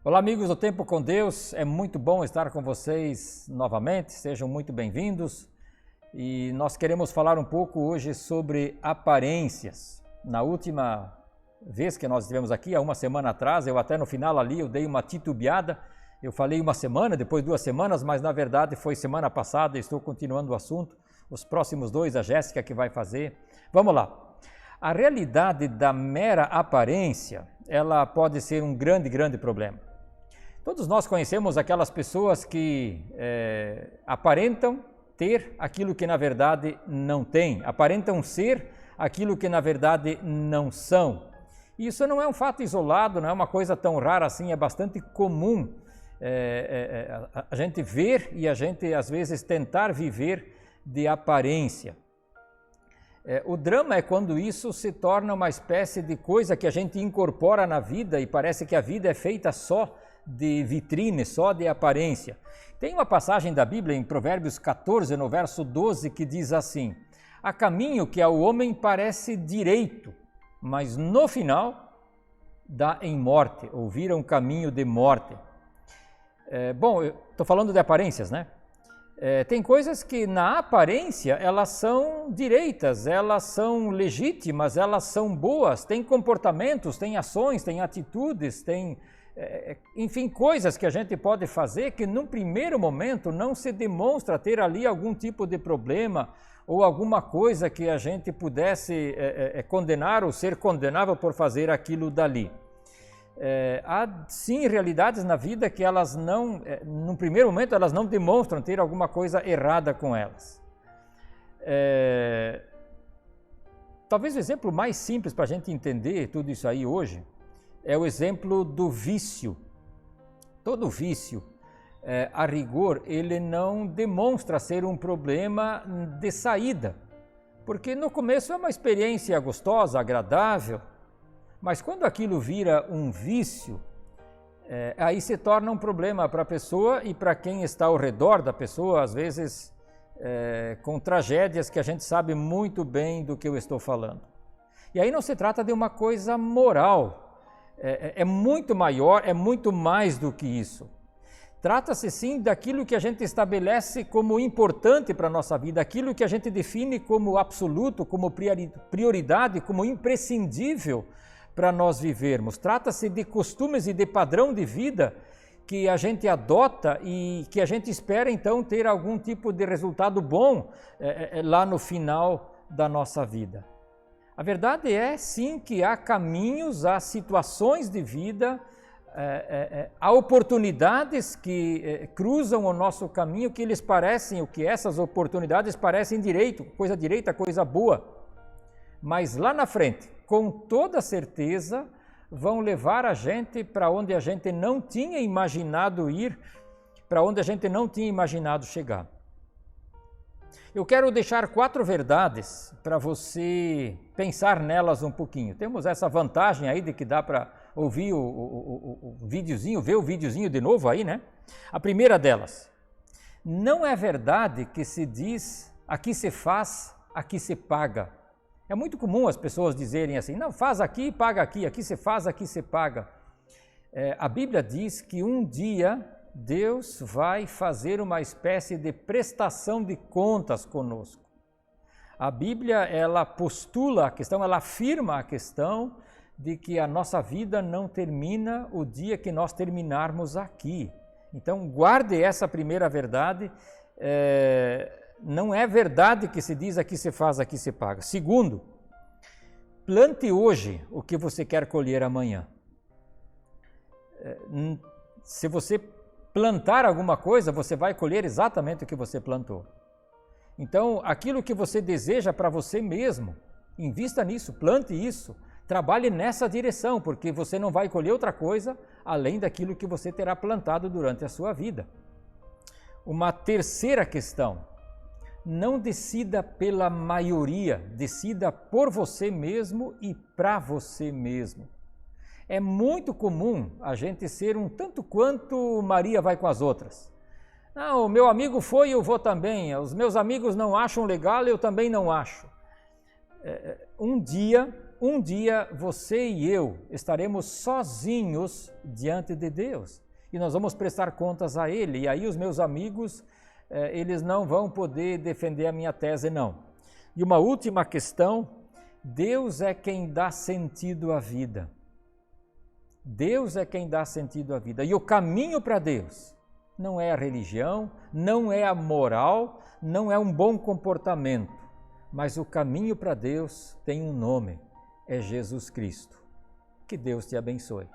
Olá, amigos do Tempo com Deus, é muito bom estar com vocês novamente, sejam muito bem-vindos. E nós queremos falar um pouco hoje sobre aparências. Na última vez que nós estivemos aqui, há uma semana atrás, eu até no final ali, eu dei uma titubeada, eu falei uma semana, depois 2 semanas, mas na verdade foi semana passada, estou continuando o assunto, os próximos 2 a Jéssica que vai fazer. Vamos lá. A realidade da mera aparência, ela pode ser um grande problema. Todos nós conhecemos aquelas pessoas que aparentam ter aquilo que na verdade não têm, aparentam ser aquilo que na verdade não são. Isso não é um fato isolado, não é uma coisa tão rara assim, é bastante comum a gente ver e a gente às vezes tentar viver de aparência. O drama é quando isso se torna uma espécie de coisa que a gente incorpora na vida e parece que a vida é feita só de vitrine, só de aparência. Tem uma passagem da Bíblia em Provérbios 14, no verso 12, que diz assim: há caminho que ao homem parece direito, mas no final dá em morte, ou vira um caminho de morte. Bom, eu estou falando de aparências, né? Tem coisas que na aparência elas são direitas, elas são legítimas, elas são boas, tem comportamentos, tem ações, tem atitudes, tem enfim, coisas que a gente pode fazer que num primeiro momento não se demonstra ter ali algum tipo de problema ou alguma coisa que a gente pudesse condenar ou ser condenável por fazer aquilo dali. Há sim realidades na vida que elas não, num primeiro momento elas não demonstram ter alguma coisa errada com elas. Talvez o exemplo mais simples para a gente entender tudo isso aí hoje é o exemplo do vício. Todo vício, a rigor, ele não demonstra ser um problema de saída, porque no começo é uma experiência gostosa, agradável, mas quando aquilo vira um vício, aí se torna um problema para a pessoa e para quem está ao redor da pessoa, às vezes com tragédias que a gente sabe muito bem do que eu estou falando. E aí não se trata de uma coisa moral, é muito maior, é muito mais do que isso. Trata-se sim daquilo que a gente estabelece como importante para a nossa vida, aquilo que a gente define como absoluto, como prioridade, como imprescindível para nós vivermos. Trata-se de costumes e de padrão de vida que a gente adota e que a gente espera então ter algum tipo de resultado bom lá no final da nossa vida. A verdade é sim que há caminhos, há situações de vida, há oportunidades que cruzam o nosso caminho que eles parecem, o que essas oportunidades parecem direito, coisa boa, mas lá na frente, com toda certeza, vão levar a gente para onde a gente não tinha imaginado ir, para onde a gente não tinha imaginado chegar. Eu quero deixar 4 verdades para você pensar nelas um pouquinho. Temos essa vantagem aí de que dá para ouvir o videozinho, ver o videozinho de novo aí, né? A primeira delas: não é verdade que se diz aqui se faz, aqui se paga. É muito comum as pessoas dizerem assim, não, faz aqui e paga aqui se faz, aqui se paga. A Bíblia diz que um dia Deus vai fazer uma espécie de prestação de contas conosco. A Bíblia, ela postula a questão, ela afirma a questão de que a nossa vida não termina o dia que nós terminarmos aqui. Então, guarde essa primeira verdade. Não é verdade que se diz aqui se faz, aqui se paga. Segundo, plante hoje o que você quer colher amanhã. Se você plantar alguma coisa, você vai colher exatamente o que você plantou. Então, aquilo que você deseja para você mesmo, invista nisso, plante isso, trabalhe nessa direção, porque você não vai colher outra coisa além daquilo que você terá plantado durante a sua vida. Uma terceira questão: não decida pela maioria, decida por você mesmo e para você mesmo. É muito comum a gente ser um tanto quanto Maria vai com as outras. Não, o meu amigo foi e eu vou também. Os meus amigos não acham legal, eu também não acho. Um dia um dia você e eu estaremos sozinhos diante de Deus e nós vamos prestar contas a Ele. E aí os meus amigos, eles não vão poder defender a minha tese, não. E uma última questão: Deus é quem dá sentido à vida. Deus é quem dá sentido à vida. E o caminho para Deus não é a religião, não é a moral, não é um bom comportamento, mas o caminho para Deus tem um nome, é Jesus Cristo. Que Deus te abençoe.